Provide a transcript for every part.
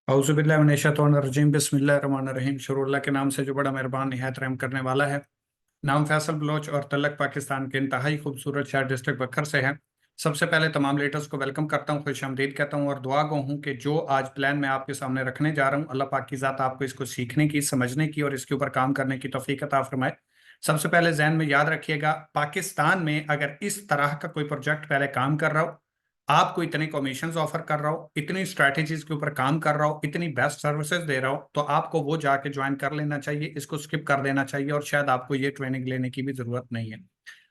औज़ुबिल्लाहिमिनश्शैतानिर्रजीम बिस्मिल्लाहिर्रहमानिर्रहीम। शुरू अल्लाह के नाम से जो बड़ा मेहरबान निहायत रहम करने वाला है। नाम फैसल बलोच और तलक पाकिस्तान के इंतहाई खूबसूरत शहर डिस्ट्रिक्ट बखर से है। सबसे पहले तमाम लीडर्स को वेलकम करता हूँ, खुशामदीद कहता हूँ और दुआ गो हूँ कि जो आज प्लान मैं आपके सामने रखने जा रहा हूँ, अल्लाह पाक की ज़ात आपको इसको सीखने की, समझने की और इसके ऊपर काम करने की तौफीक अता फरमाए। सबसे पहले जहन में याद रखिएगा, पाकिस्तान में अगर इस तरह का कोई प्रोजेक्ट पहले काम कर रहा हो, आपको इतने कमीशंस ऑफर कर रहा हो, इतनी स्ट्रैटेजीज के ऊपर काम कर रहा हो, इतनी बेस्ट सर्विसेज दे रहा हो, तो आपको वो जाके ज्वाइन कर लेना चाहिए, इसको स्किप कर देना चाहिए और शायद आपको ये ट्रेनिंग लेने की भी जरूरत नहीं है।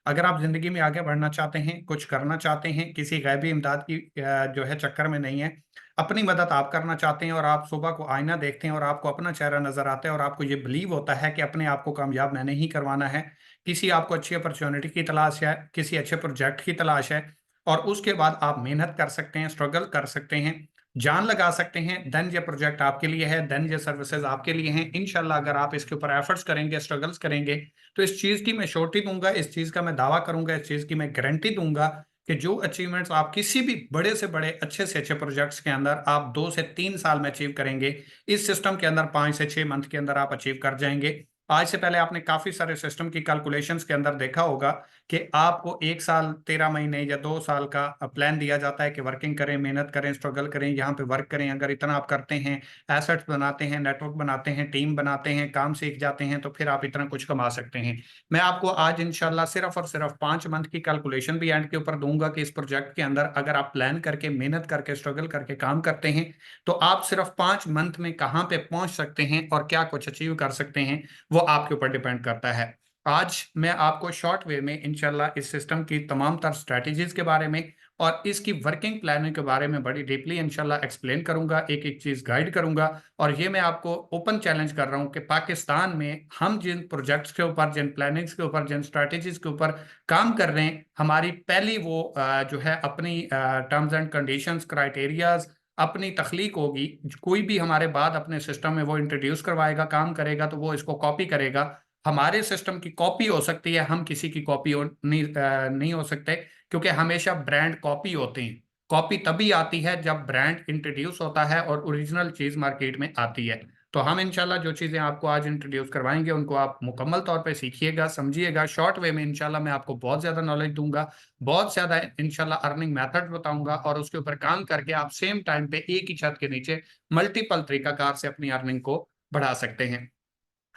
अगर आप जिंदगी में आगे बढ़ना चाहते हैं, कुछ करना चाहते हैं, किसी गैबी इमदाद की जो है चक्कर में नहीं है, अपनी मदद आप करना चाहते हैं और आप सुबह को आईना देखते हैं और आपको अपना चेहरा नजर आता है और आपको ये बिलीव होता है कि अपने आप को कामयाब मैंने ही करवाना है, किसी आपको अच्छी अपॉर्चुनिटी की तलाश है, किसी अच्छे प्रोजेक्ट की तलाश है, और उसके बाद आप मेहनत कर सकते हैं, स्ट्रगल कर सकते हैं, जान लगा सकते हैं, देन ये प्रोजेक्ट आपके लिए है, देन ये सर्विसेज आपके लिए हैं। इंशाल्लाह अगर आप इसके ऊपर एफर्ट्स करेंगे, स्ट्रगल्स करेंगे, तो इस चीज की मैं श्योरिटी दूंगा, इस चीज का मैं दावा करूंगा, इस चीज की मैं गारंटी दूंगा कि जो अचीवमेंट्स आप किसी भी बड़े से बड़े अच्छे से अच्छे प्रोजेक्ट्स के अंदर आप 2 से 3 साल में अचीव करेंगे, इस सिस्टम के अंदर 5 से 6 मंथ के अंदर आप अचीव कर जाएंगे। आज से पहले आपने काफी सारे सिस्टम की कैलकुलेशंस के अंदर देखा होगा कि आपको 1 साल 13 महीने या 2 साल का प्लान दिया जाता है कि वर्किंग करें, मेहनत करें, स्ट्रगल करें, यहाँ पे वर्क करें। अगर इतना आप करते हैं, एसेट्स बनाते हैं, नेटवर्क बनाते हैं, टीम बनाते हैं, काम सीख जाते हैं, तो फिर आप इतना कुछ कमा सकते हैं। मैं आपको आज इंशाल्लाह सिर्फ और सिर्फ 5 मंथ की कैलकुलेशन भी एंड के ऊपर दूंगा कि इस प्रोजेक्ट के अंदर अगर आप प्लान करके, मेहनत करके, स्ट्रगल करके काम करते हैं, तो आप सिर्फ 5 मंथ में कहाँ पे पहुंच सकते हैं और क्या कुछ अचीव कर सकते हैं, वो आपके ऊपर डिपेंड करता है। आज मैं आपको शॉर्ट वे में इंशाल्लाह इस सिस्टम की तमाम तर स्ट्रेटजीज के बारे में और इसकी वर्किंग प्लानिंग के बारे में बड़ी डीपली इंशाल्लाह एक्सप्लेन करूंगा, एक एक चीज गाइड करूंगा। और ये मैं आपको ओपन चैलेंज कर रहा हूं कि पाकिस्तान में हम जिन प्रोजेक्ट्स के ऊपर, जिन प्लानिंग्स के ऊपर, जिन स्ट्रेटजीज के ऊपर काम कर रहे हैं, हमारी पहली वो जो है अपनी टर्म्स एंड कंडीशंस, क्राइटेरियाज अपनी तख्लीक होगी। कोई भी हमारे बाद अपने सिस्टम में वो इंट्रोड्यूस करवाएगा, काम करेगा, तो वो इसको कॉपी करेगा। हमारे सिस्टम की कॉपी हो सकती है, हम किसी की कॉपी नहीं हो सकते, क्योंकि हमेशा ब्रांड कॉपी होते हैं। कॉपी तभी आती है जब ब्रांड इंट्रोड्यूस होता है और ओरिजिनल चीज मार्केट में आती है। तो हम इंशाल्लाह जो चीजें आपको आज इंट्रोड्यूस करवाएंगे उनको आप मुकम्मल तौर पे सीखिएगा, समझिएगा। शॉर्ट वे में इंशाल्लाह मैं आपको बहुत ज्यादा नॉलेज दूंगा, बहुत ज्यादा इंशाल्लाह अर्निंग मेथड बताऊंगा और उसके ऊपर काम करके आप सेम टाइम पे एक ही छत के नीचे मल्टीपल तरीकाकार से अपनी अर्निंग को बढ़ा सकते हैं।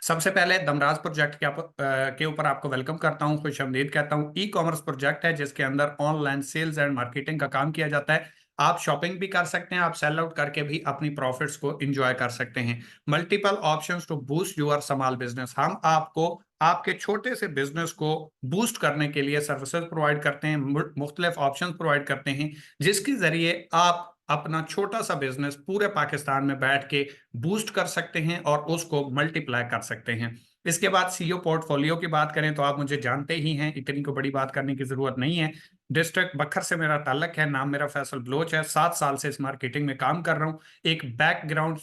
सबसे पहले दमराज प्रोजेक्ट के ऊपर आपको वेलकम करता हूं, खुशामदीद कहता हूं। ई कॉमर्स प्रोजेक्ट है जिसके अंदर ऑनलाइन सेल्स एंड मार्केटिंग का काम किया जाता है। आप शॉपिंग भी कर सकते हैं, आप सेल आउट करके भी अपनी प्रॉफिट्स को एंजॉय कर सकते हैं। Multiple options to boost your small business, हम आपको आपके छोटे से बिजनेस को बूस्ट करने के लिए सर्विसेज प्रोवाइड करते हैं, मुख्तलिफ ऑप्शंस प्रोवाइड करते हैं, जिसके जरिए आप अपना छोटा सा बिजनेस पूरे पाकिस्तान में बैठ के बूस्ट कर सकते हैं और उसको मल्टीप्लाई कर सकते हैं। इसके बाद सीईओ पोर्टफोलियो की बात करें तो आप मुझे जानते ही हैं, इतनी को बड़ी बात करने की जरूरत नहीं है। डिस्ट्रिक्ट बखर से मेरा ताल्लुक है, नाम मेरा फैसल बलोच है, 7 साल से इस मार्केटिंग में काम कर रहा हूँ। एक बैकग्राउंड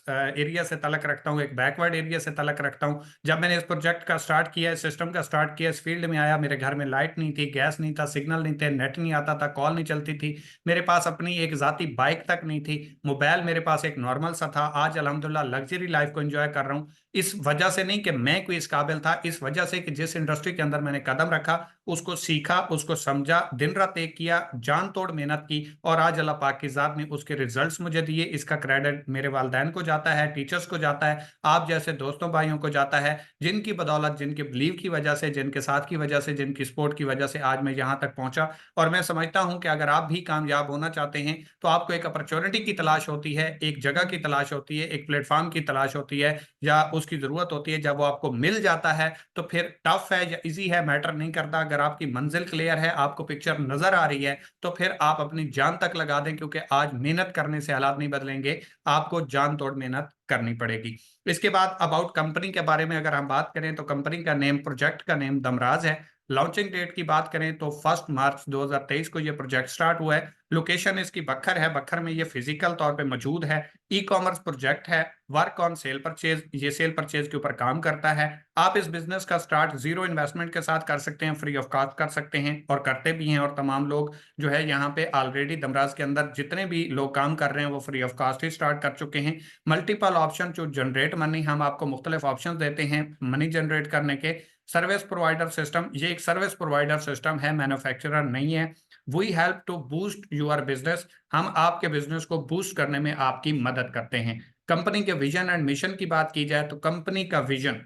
एरिया से ताल्लुक रखता हूँ, एक बैकवर्ड एरिया से ताल्लुक रखता हूँ। जब मैंने इस प्रोजेक्ट का स्टार्ट किया, इस सिस्टम का स्टार्ट किया, इस फील्ड में आया, मेरे घर में लाइट नहीं थी, गैस नहीं था, सिग्नल नहीं थे, नेट नहीं आता था, कॉल नहीं चलती थी, मेरे पास अपनी एक जाती बाइक तक नहीं थी, मोबाइल मेरे पास एक नॉर्मल सा था। आज अल्हम्दुलिल्लाह लग्जरी लाइफ को एंजॉय कर रहा हूँ। इस वजह से नहीं कि मैं कोई इस काबिल था, इस वजह से कि जिस इंडस्ट्री के अंदर मैंने कदम रखा, उसको सीखा, उसको समझा, दिन रात एक किया, जान तोड़ मेहनत की, और आज अल्लाह पाक की जात ने उसके रिजल्ट्स मुझे दिए। इसका क्रेडिट मेरे वालिदैन को जाता है, टीचर्स को जाता है, आप जैसे दोस्तों भाइयों को जाता है, जिनकी बदौलत, जिनके बिलीव की वजह से, जिनके साथ की वजह से, जिनकी सपोर्ट की वजह से आज मैं यहाँ तक पहुंचा। और मैं समझता हूं कि अगर आप भी कामयाब होना चाहते हैं तो आपको एक अपॉर्चुनिटी की तलाश होती है, एक जगह की तलाश होती है, एक प्लेटफॉर्म की तलाश होती है, या उसकी जरूरत होती है। जब वो आपको मिल जाता है तो फिर टफ है या इजी है मैटर नहीं करता। अगर आपकी मंजिल क्लियर है, आपको पिक्चर नजर आ रही है, तो फिर आप अपनी जान तक लगा दें, क्योंकि आज मेहनत करने से हालात नहीं बदलेंगे, आपको जान तोड़ मेहनत करनी पड़ेगी। इसके बाद अबाउट कंपनी के बारे में अगर हम बात करें तो कंपनी का नेम, प्रोजेक्ट का नेम दमराज है। लॉन्चिंग डेट की बात करें तो 1 मार्च 2023 को ये प्रोजेक्ट स्टार्ट हुआ है। लोकेशन इसकी बखर है, बखर में ये फिजिकल तौर पे मौजूद है। ई कॉमर्स प्रोजेक्ट है, वर्क ऑन सेल परचेज, ये सेल परचेज के ऊपर काम करता है। आप इस बिजनेस का स्टार्ट जीरो इन्वेस्टमेंट के साथ कर सकते हैं, फ्री ऑफ कॉस्ट कर सकते हैं और करते भी हैं। और तमाम लोग जो है यहाँ पे ऑलरेडी दमराज के अंदर जितने भी लोग काम कर रहे हैं वो फ्री ऑफ कॉस्ट ही स्टार्ट कर चुके हैं। Multiple option to generate money, हम आपको मुख्तलिफ ऑप्शन देते हैं मनी जनरेट करने के। सर्विस प्रोवाइडर सिस्टम, ये एक सर्विस प्रोवाइडर सिस्टम है, मैन्युफैक्चरर नहीं है। We help to boost your business, हम आपके बिजनेस को बूस्ट करने में आपकी मदद करते हैं। कंपनी के विजन एंड मिशन की बात की जाए तो कंपनी का vision,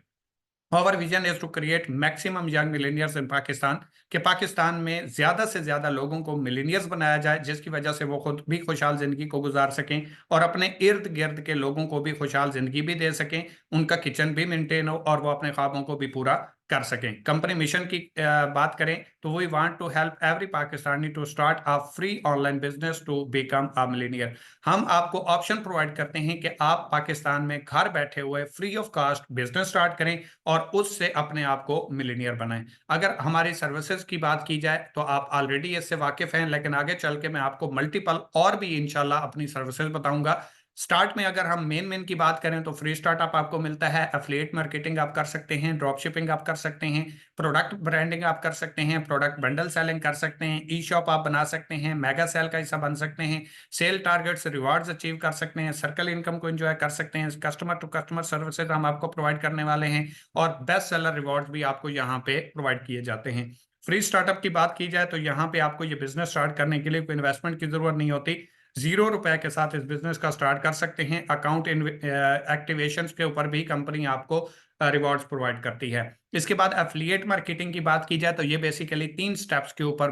our vision is to create maximum young millionaires in Pakistan, कि पाकिस्तान में ज्यादा से ज्यादा लोगों को मिलेनियर्स बनाया जाए जिसकी वजह से वो खुद भी खुशहाल जिंदगी को गुजार सकें और अपने इर्द गिर्द के लोगों को भी खुशहाल जिंदगी भी दे सकें, उनका किचन भी मेंटेन हो और वो अपने ख्वाबों को भी पूरा कर सकें। कंपनी मिशन की बात करें तो we want to help every Pakistani to start a free online business to become a millionaire. हम आपको ऑप्शन प्रोवाइड करते हैं कि आप पाकिस्तान में घर बैठे हुए free of cost business start करें और उससे अपने आप को मिलीनियर बनाएं। अगर हमारी सर्विसेज की बात की जाए तो आप ऑलरेडी इससे वाकिफ हैं, लेकिन आगे चल के मैं आपको मल्टीपल और भी इंशाल्लाह अपनी सर्विसेज बताऊंगा। स्टार्ट में अगर हम मेन की बात करें तो फ्री स्टार्टअप आपको मिलता है, एफिलिएट मार्केटिंग आप कर सकते हैं, ड्रॉप शिपिंग आप कर सकते हैं, प्रोडक्ट ब्रांडिंग आप कर सकते हैं, प्रोडक्ट बंडल सेलिंग कर सकते हैं, ई शॉप आप बना सकते हैं, मेगा सेल का हिस्सा बन सकते हैं, सेल टारगेट्स रिवार्ड्स अचीव कर सकते हैं, सर्कल इनकम को एंजॉय कर सकते हैं, कस्टमर टू कस्टमर सर्विसेज हम आपको प्रोवाइड करने वाले हैं और बेस्ट सेलर रिवॉर्ड्स भी आपको यहाँ पे प्रोवाइड किए जाते हैं। फ्री स्टार्टअप की बात की जाए तो यहाँ पे आपको ये बिजनेस स्टार्ट करने के लिए कोई इन्वेस्टमेंट की जरूरत नहीं होती, ₹0 के साथ इस बिजनेस का स्टार्ट कर सकते हैं। अकाउंट एक्टिवेशन के ऊपर भी कंपनी आपको रिवॉर्ड्स प्रोवाइड करती है। इसके बाद एफिलिएट मार्केटिंग की बात की जाए तो ये बेसिकली 3 स्टेप्स के ऊपर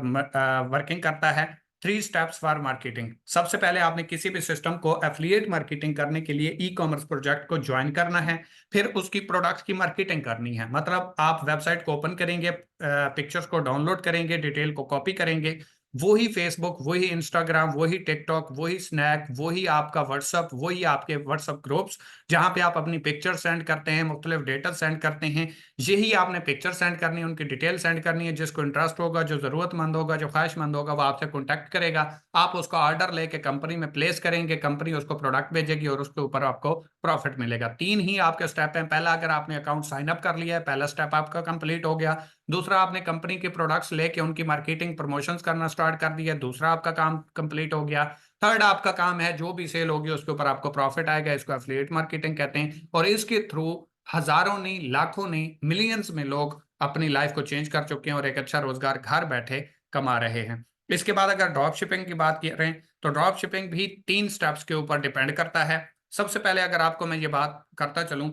वर्किंग करता है। 3 स्टेप्स फॉर मार्केटिंग। सबसे पहले आपने किसी भी सिस्टम को एफिलिएट मार्केटिंग करने के लिए ई कॉमर्स प्रोजेक्ट को ज्वाइन करना है, फिर उसकी प्रोडक्ट्स की मार्केटिंग करनी है। मतलब आप वेबसाइट को ओपन करेंगे, पिक्चर्स को डाउनलोड करेंगे, डिटेल को कॉपी करेंगे, वही फेसबुक, वही इंस्टाग्राम, वही टिकटॉक, वही स्नैप, वही आपका व्हाट्सअप, वही आपके व्हाट्सअप ग्रुप्स जहां पे आप अपनी पिक्चर सेंड करते हैं, मुख्तलिफ डेटा सेंड करते हैं, यही आपने पिक्चर सेंड करनी है, उनकी डिटेल सेंड करनी है। जिसको इंटरेस्ट होगा, जो जरूरतमंद होगा, जो ख्वाहिशमंद होगा, वो आपसे कॉन्टैक्ट करेगा। आप उसका ऑर्डर लेके कंपनी में प्लेस करेंगे, कंपनी उसको प्रोडक्ट भेजेगी और उसके ऊपर आपको प्रॉफिट मिलेगा। 3 ही आपके स्टेप हैं। पहला, अगर आपने अकाउंट साइन अप कर लिया है, पहला स्टेप आपका कंप्लीट हो गया। दूसरा, आपने कंपनी के प्रोडक्ट्स लेके उनकी मार्केटिंग प्रमोशंस करना स्टार्ट कर दिया, दूसरा आपका काम कंप्लीट हो गया। थर्ड आपका काम है जो भी सेल होगी उसके ऊपर आपको प्रॉफिट आएगा, इसको एफिलिएट मार्केटिंग कहते हैं। और इसके थ्रू हजारों नहीं, लाखों नहीं, मिलियंस में लोग अपनी लाइफ को चेंज कर चुके हैं और एक अच्छा रोजगार घर बैठे कमा रहे हैं। इसके बाद अगर ड्रॉप शिपिंग की बात करें तो ड्रॉप शिपिंग भी 3 स्टेप्स के ऊपर डिपेंड करता है। सबसे पहले अगर आपको मैं ये बात करता चलूं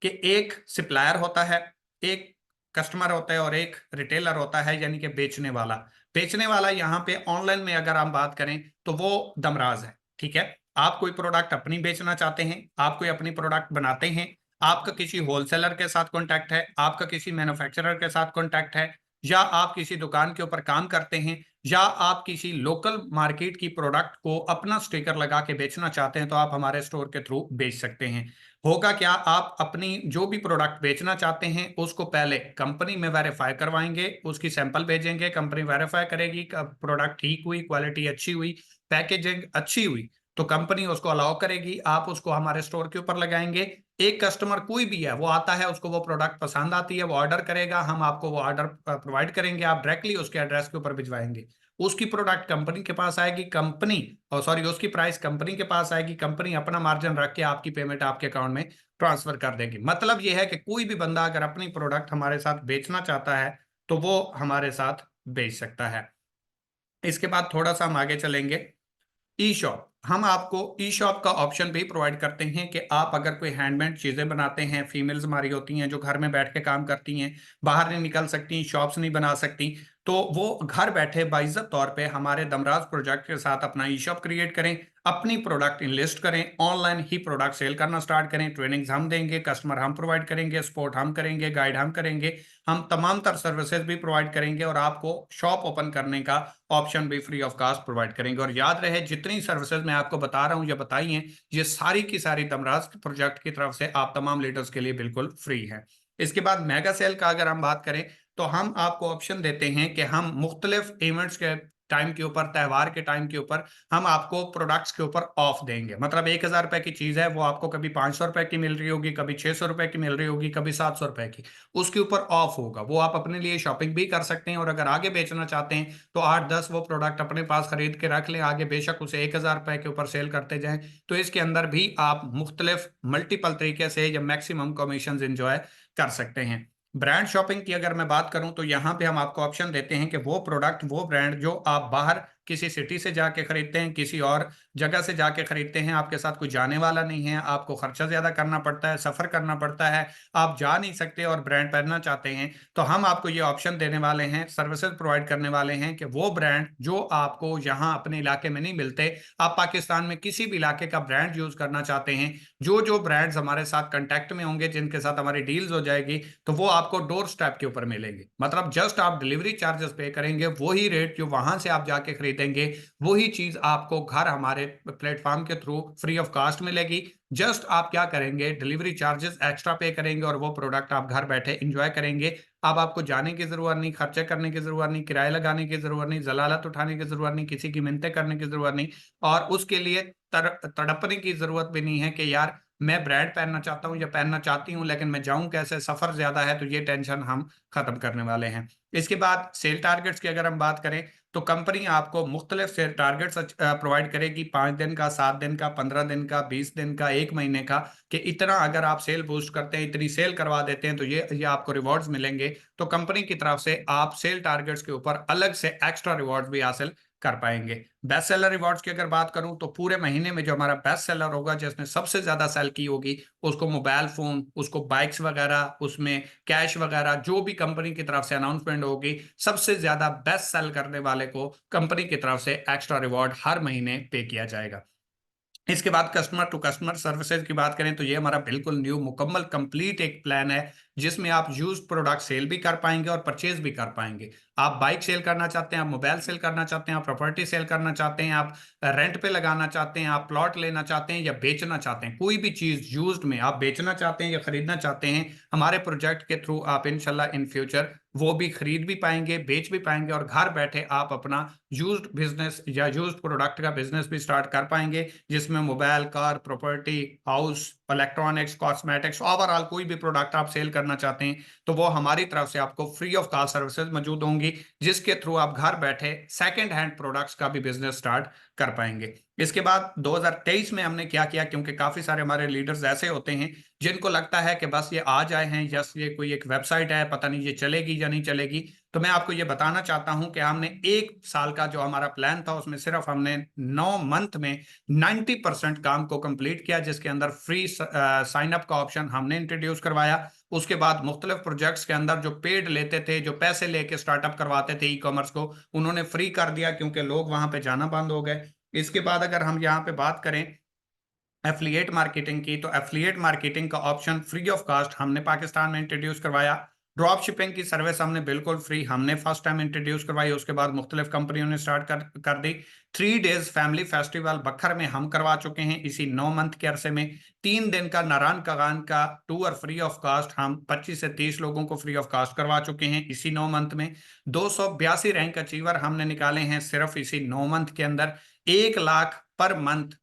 कि एक सप्लायर होता है, एक कस्टमर होता है और एक रिटेलर होता है, यानी कि बेचने वाला। बेचने वाला यहाँ पे ऑनलाइन में अगर हम बात करें तो वो दमराज है। ठीक है, आप कोई प्रोडक्ट अपनी बेचना चाहते हैं, आप कोई अपनी प्रोडक्ट बनाते हैं, आपका किसी होलसेलर के साथ कॉन्टैक्ट है, आपका किसी मैन्युफैक्चरर के साथ कॉन्टैक्ट है, या आप किसी दुकान के ऊपर काम करते हैं, या आप किसी लोकल मार्केट की प्रोडक्ट को अपना स्टिकर लगा के बेचना चाहते हैं, तो आप हमारे स्टोर के थ्रू बेच सकते हैं। होगा क्या, आप अपनी जो भी प्रोडक्ट बेचना चाहते हैं उसको पहले कंपनी में वेरीफाई करवाएंगे, उसकी सैंपल भेजेंगे, कंपनी वेरीफाई करेगी कि प्रोडक्ट ठीक हुई, क्वालिटी अच्छी हुई, पैकेजिंग अच्छी हुई, तो कंपनी उसको अलाउ करेगी, आप उसको हमारे स्टोर के ऊपर लगाएंगे। एक कस्टमर कोई भी है, वो आता है, उसको वो प्रोडक्ट पसंद आती है, वो ऑर्डर करेगा, हम आपको वो ऑर्डर प्रोवाइड करेंगे, आप डायरेक्टली उसके एड्रेस के ऊपर भिजवाएंगे। उसकी प्रोडक्ट कंपनी के पास आएगी, कंपनी और सॉरी उसकी प्राइस कंपनी के पास आएगी, कंपनी अपना मार्जिन रख के आपकी पेमेंट आपके अकाउंट में ट्रांसफर कर देगी। मतलब यह है कि कोई भी बंदा अगर अपनी प्रोडक्ट हमारे साथ बेचना चाहता है तो वो हमारे साथ बेच सकता है। इसके बाद थोड़ा सा हम आगे चलेंगे। ई शॉप, हम आपको ई शॉप का ऑप्शन भी प्रोवाइड करते हैं कि आप अगर कोई हैंडमेड चीजें बनाते हैं, फीमेल्स हमारी होती हैं जो घर में बैठ के काम करती हैं, बाहर नहीं निकल सकती, शॉप्स नहीं बना सकती, तो वो घर बैठे बाइज्जत तौर पे हमारे दमराज प्रोजेक्ट के साथ अपना ई शॉप क्रिएट करें, अपनी प्रोडक्ट इनलिस्ट करें, ऑनलाइन ही प्रोडक्ट सेल करना स्टार्ट करें। ट्रेनिंग्स हम देंगे, कस्टमर हम प्रोवाइड करेंगे, सपोर्ट हम करेंगे, गाइड हम करेंगे, हम तमाम तर सर्विसेज भी प्रोवाइड करेंगे और आपको शॉप ओपन करने का ऑप्शन भी फ्री ऑफ कॉस्ट प्रोवाइड करेंगे। और याद रहे, जितनी सर्विसेज मैं आपको बता रहा हूं या बताई हैं, ये सारी की सारी दमराज प्रोजेक्ट की तरफ से आप तमाम लीडर्स के लिए बिल्कुल फ्री है। इसके बाद मेगा सेल का अगर हम बात करें तो हम आपको ऑप्शन देते हैं कि हम मुख्तलिफ इवेंट्स के टाइम के ऊपर, त्यौहार के टाइम के ऊपर हम आपको प्रोडक्ट्स के ऊपर ऑफ देंगे। मतलब 1,000 रुपए की चीज है, वो आपको कभी 500 रुपए की मिल रही होगी, कभी 600 रुपए की मिल रही होगी, कभी 700 रुपए की, उसके ऊपर ऑफ होगा। वो आप अपने लिए शॉपिंग भी कर सकते हैं, और अगर आगे बेचना चाहते हैं तो 8-10 वो प्रोडक्ट अपने पास खरीद के रख लें, आगे बेशक उसे 1,000 रुपए के ऊपर सेल करते जाएं। तो इसके अंदर भी आप मुख्तलिफ मल्टीपल तरीके से या मैक्सिमम कमीशन इंजॉय कर सकते हैं। ब्रांड शॉपिंग की अगर मैं बात करूं तो यहां पे हम आपको ऑप्शन देते हैं कि वो प्रोडक्ट, वो ब्रांड जो आप बाहर किसी सिटी से जाके खरीदते हैं, किसी और जगह से जाके खरीदते हैं, आपके साथ कोई जाने वाला नहीं है, आपको खर्चा ज्यादा करना पड़ता है, सफर करना पड़ता है, आप जा नहीं सकते और ब्रांड पहनना चाहते हैं, तो हम आपको ये ऑप्शन देने वाले हैं, सर्विसेज प्रोवाइड करने वाले हैं कि वो ब्रांड जो आपको यहाँ अपने इलाके में नहीं मिलते, आप पाकिस्तान में किसी भी इलाके का ब्रांड यूज करना चाहते हैं, जो जो ब्रांड्स हमारे साथ कंटेक्ट में होंगे, जिनके साथ हमारी डील्स हो जाएगी, तो वो आपको डोर स्टेप के ऊपर मिलेंगे। मतलब जस्ट आप डिलीवरी चार्जेस पे करेंगे, वही रेट जो वहां से आप जाके खरीदेंगे, वही चीज आपको घर हमारे प्लेटफॉर्म के थ्रू फ्री ऑफ कास्ट मिलेगी। जस्ट आप क्या करेंगे, डिलीवरी चार्जेस एक्स्ट्रा पे करेंगे और वो प्रोडक्ट आप घर बैठे इंजॉय करेंगे। अब आपको जाने की जरूरत नहीं, खर्चे करने की जरूरत नहीं, किराया लगाने की जरूरत नहीं, जलालत उठाने की जरूरत नहीं, किसी की मिन्नतें करने की जरूरत नहीं, और उसके लिए तड़पने की जरूरत भी नहीं है कि यार मैं ब्रांड पहनना चाहता हूं या पहनना चाहती हूं लेकिन मैं जाऊं कैसे, सफर ज्यादा है। तो ये टेंशन हम खत्म करने वाले हैं। इसके बाद सेल टारगेट्स की अगर हम बात करें तो कंपनी आपको मुख्तलिफ सेल टारगेट्स प्रोवाइड करेगी, 5 दिन का, 7 दिन का, 15 दिन का, 20 दिन का, 1 महीने का, कि इतना अगर आप सेल बूस्ट करते हैं, इतनी सेल करवा देते हैं तो ये आपको रिवॉर्ड्स मिलेंगे। तो कंपनी की तरफ से आप सेल टारगेट्स के ऊपर अलग से एक्स्ट्रा रिवॉर्ड्स भी हासिल कर पाएंगे। बेस्ट सेलर रिवॉर्ड्स की अगर बात करूं तो पूरे महीने में जो हमारा बेस्ट सेलर होगा, जिसने सबसे ज्यादा सेल की होगी, उसको मोबाइल फोन, उसको बाइक्स वगैरह, उसमें कैश वगैरह, जो भी कंपनी की तरफ से अनाउंसमेंट होगी, सबसे ज्यादा बेस्ट सेल करने वाले को कंपनी की तरफ से एक्स्ट्रा रिवॉर्ड हर महीने पे किया जाएगा। इसके बाद कस्टमर टू कस्टमर सर्विसेज की बात करें तो ये हमारा बिल्कुल न्यू मुकम्मल कंप्लीट एक प्लान है, जिसमें आप यूज्ड प्रोडक्ट सेल भी कर पाएंगे और परचेज भी कर पाएंगे। आप बाइक सेल करना चाहते हैं, आप मोबाइल सेल करना चाहते हैं, आप प्रॉपर्टी सेल करना चाहते हैं, आप रेंट पे लगाना चाहते हैं, आप प्लॉट लेना चाहते हैं या बेचना चाहते हैं, कोई भी चीज यूज्ड में आप बेचना चाहते हैं या खरीदना चाहते हैं, हमारे प्रोजेक्ट के थ्रू आप इंशाल्लाह इन फ्यूचर वो भी खरीद भी पाएंगे, बेच भी पाएंगे, और घर बैठे आप अपना यूज्ड बिजनेस या यूज्ड प्रोडक्ट का बिजनेस भी स्टार्ट कर पाएंगे, जिसमें mobile, car, property, house, electronics, cosmetics, overall कोई भी प्रोडक्ट आप सेल करना चाहते हैं तो वो हमारी तरफ से आपको फ्री ऑफ कॉस्ट सर्विसेज मौजूद होंगी, जिसके थ्रू आप घर बैठे सेकंड हैंड प्रोडक्ट्स का भी बिजनेस स्टार्ट कर पाएंगे। इसके बाद 2023 में हमने क्या किया, क्योंकि काफी सारे हमारे लीडर्स ऐसे होते हैं जिनको लगता है कि बस ये आ जाए हैं, यस ये कोई एक वेबसाइट है, पता नहीं ये चलेगी या नहीं चलेगी, तो मैं आपको ये बताना चाहता हूं कि हमने 1 साल का जो हमारा प्लान था उसमें सिर्फ हमने 9 मंथ में 90% काम को कंप्लीट किया, जिसके अंदर फ्री साइन अप का ऑप्शन हमने इंट्रोड्यूस करवाया। उसके बाद मुख्तलिफ प्रोजेक्ट्स के अंदर जो पेड लेते थे, जो पैसे लेके स्टार्टअप करवाते थे ई कॉमर्स को, उन्होंने फ्री कर दिया क्योंकि लोग वहां पे जाना बंद हो गए। इसके बाद अगर हम यहाँ पे बात करें एफिलिएट मार्केटिंग की, तो एफिलिएट मार्केटिंग का ऑप्शन फ्री ऑफ कास्ट हमने पाकिस्तान में इंट्रोड्यूस करवाया। ड्रॉप शिपिंग की सर्विस हमने बिल्कुल फ्री हमने फर्स्ट टाइम इंट्रोड्यूस करवाई, उसके बाद मुख्तलिफ कंपनियों ने स्टार्ट कर दी। 3 डेज फैमिली फेस्टिवल बखर में हम करवा चुके हैं इसी 9 मंथ के अरसे में। 3 दिन का नारायण कागान का टूर फ्री ऑफ कास्ट हम 25 से 30 लोगों को फ्री ऑफ कास्ट करवा चुके हैं इसी 9 मंथ में। 282 रैंक अचीवर हमने निकाले हैं सिर्फ इसी 9 मंथ के अंदर। 1 लाख पर मंथ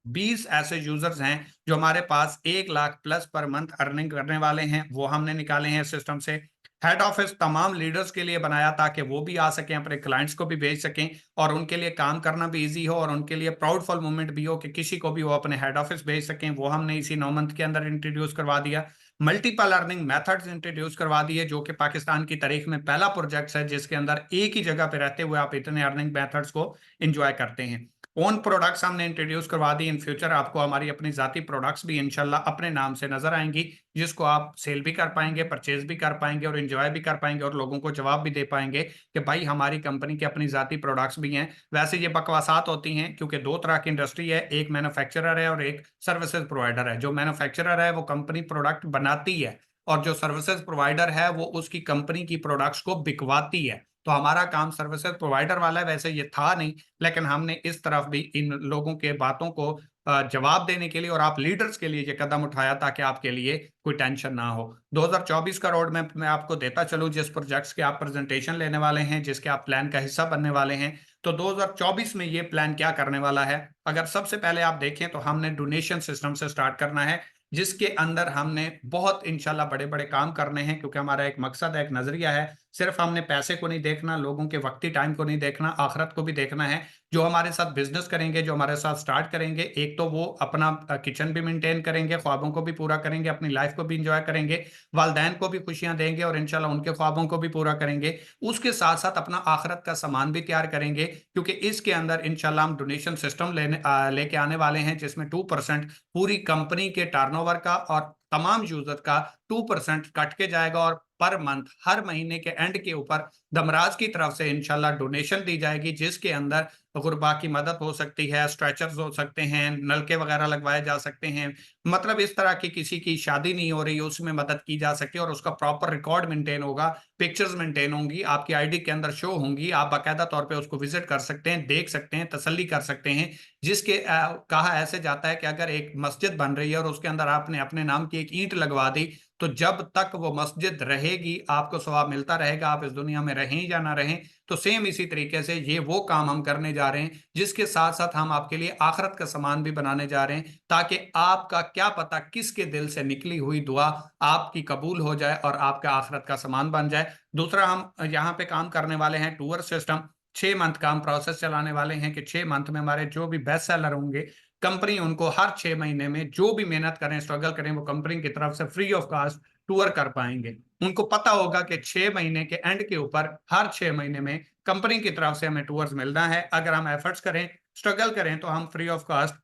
20 ऐसे यूजर्स हैं जो हमारे पास 1 lakh plus per month earning करने वाले हैं, वो हमने निकाले हैं सिस्टम से। हेड ऑफिस तमाम लीडर्स के लिए बनाया ताकि वो भी आ सकें, अपने क्लाइंट्स को भी भेज सकें और उनके लिए काम करना भी इजी हो और उनके लिए प्राउडफुल मोमेंट भी हो कि किसी को भी वो अपने हेड ऑफिस भेज सकें, वो हमने इसी 9 मंथ के अंदर इंट्रोड्यूस करवा दिया। मल्टीपल अर्निंग मेथड्स इंट्रोड्यूस करवा दिए, जो कि पाकिस्तान की तारीख में पहला प्रोजेक्ट है जिसके अंदर एक ही जगह पे रहते हुए आप इतने अर्निंग मेथड्स को एंजॉय करते हैं। ओन प्रोडक्ट्स हमने इंट्रोड्यूस करवा दी। इन फ्यूचर आपको हमारी अपनी जाती प्रोडक्ट्स भी इंशाल्लाह अपने नाम से नजर आएंगी, जिसको आप सेल भी कर पाएंगे, परचेज भी कर पाएंगे और एंजॉय भी कर पाएंगे और लोगों को जवाब भी दे पाएंगे कि भाई हमारी कंपनी के अपनी जाती प्रोडक्ट्स भी हैं। वैसे ये बकवासात होती हैं क्योंकि 2 तरह की इंडस्ट्री है, एक मैन्युफैक्चरर है और एक सर्विसेज प्रोवाइडर है। जो मैन्युफैक्चरर है वो कंपनी प्रोडक्ट बनाती है और जो सर्विसेज प्रोवाइडर है वो उसकी कंपनी की प्रोडक्ट्स को बिकवाती है। तो हमारा काम सर्विसेज प्रोवाइडर वाला है, वैसे ये था नहीं, लेकिन हमने इस तरफ भी इन लोगों के बातों को जवाब देने के लिए और आप लीडर्स के लिए ये कदम उठाया ताकि आपके लिए कोई टेंशन ना हो। 2024 का रोड मैप मैं आपको देता चलूं, जिस प्रोजेक्ट्स के आप प्रेजेंटेशन लेने वाले हैं, जिसके आप प्लान का हिस्सा बनने वाले हैं। तो 2024 में ये प्लान क्या करने वाला है, अगर सबसे पहले आप देखें तो हमने डोनेशन सिस्टम से स्टार्ट करना है, जिसके अंदर हमने बहुत इंशाल्लाह बड़े बड़े काम करने हैं, क्योंकि हमारा एक मकसद है, एक नजरिया है। सिर्फ हमने पैसे को नहीं देखना, लोगों के वक्ती टाइम को नहीं देखना, आखिरत को भी देखना है। जो हमारे साथ बिजनेस करेंगे, जो हमारे साथ स्टार्ट करेंगे, एक तो वो अपना किचन भी मेंटेन करेंगे, ख्वाबों को भी पूरा करेंगे, अपनी लाइफ को भी इंजॉय करेंगे, वालदैन को भी खुशियां देंगे और इंशाल्लाह उनके ख्वाबों को भी पूरा करेंगे। उसके साथ साथ अपना आखिरत का सामान भी तैयार करेंगे, क्योंकि इसके अंदर इंशाल्लाह हम डोनेशन सिस्टम लेके आने वाले हैं, जिसमें 2% पूरी कंपनी के टर्नओवर का और तमाम यूजर का 2% कट के जाएगा और पर मंथ हर महीने के एंड के ऊपर दमराज की तरफ से इंशाल्लाह डोनेशन दी जाएगी, जिसके अंदर गुरबा की मदद हो सकती है, स्ट्रेचर्स हो सकते हैं, नलके वगैरह लगवाए जा सकते हैं। मतलब इस तरह की किसी की शादी नहीं हो रही है, उसमें मदद की जा सकती है और उसका प्रॉपर रिकॉर्ड मेंटेन होगा, पिक्चर्स मेंटेन होंगी, आपकी आईडी के अंदर शो होंगी, आप बाकायदा तौर पे उसको विजिट कर सकते हैं, देख सकते हैं, तसल्ली कर सकते हैं। जिसके कहा ऐसे जाता है कि अगर एक मस्जिद बन रही है और उसके अंदर आपने अपने नाम की एक ईंट लगवा दी, तो जब तक वो मस्जिद रहेगी आपको सवाब मिलता रहेगा, आप इस दुनिया में रहें या ना रहें। तो सेम इसी तरीके से ये वो काम हम करने जा रहे हैं, जिसके साथ साथ हम आपके लिए आखिरत का सामान भी बनाने जा रहे हैं, ताकि आपका क्या पता किसके दिल से निकली हुई दुआ आपकी कबूल हो जाए और आपका आखिरत का सामान बन जाए। दूसरा, हम यहाँ पे काम करने वाले हैं टूर सिस्टम। 6 मंथ का हम प्रोसेस चलाने वाले हैं कि 6 मंथ में हमारे जो भी बेस्ट सेलर होंगे, कंपनी उनको हर 6 महीने में जो भी मेहनत करें, स्ट्रगल करें, वो कंपनी की तरफ से फ्री ऑफ कॉस्ट टूर कर पाएंगे। उनको पता होगा कि 6 महीने के एंड के ऊपर हर 6 महीने में कंपनी की तरफ से हमें टूर्स मिलना है। अगर हम एफर्ट्स करें, स्ट्रगल करें, तो हम फ्री ऑफ कॉस्ट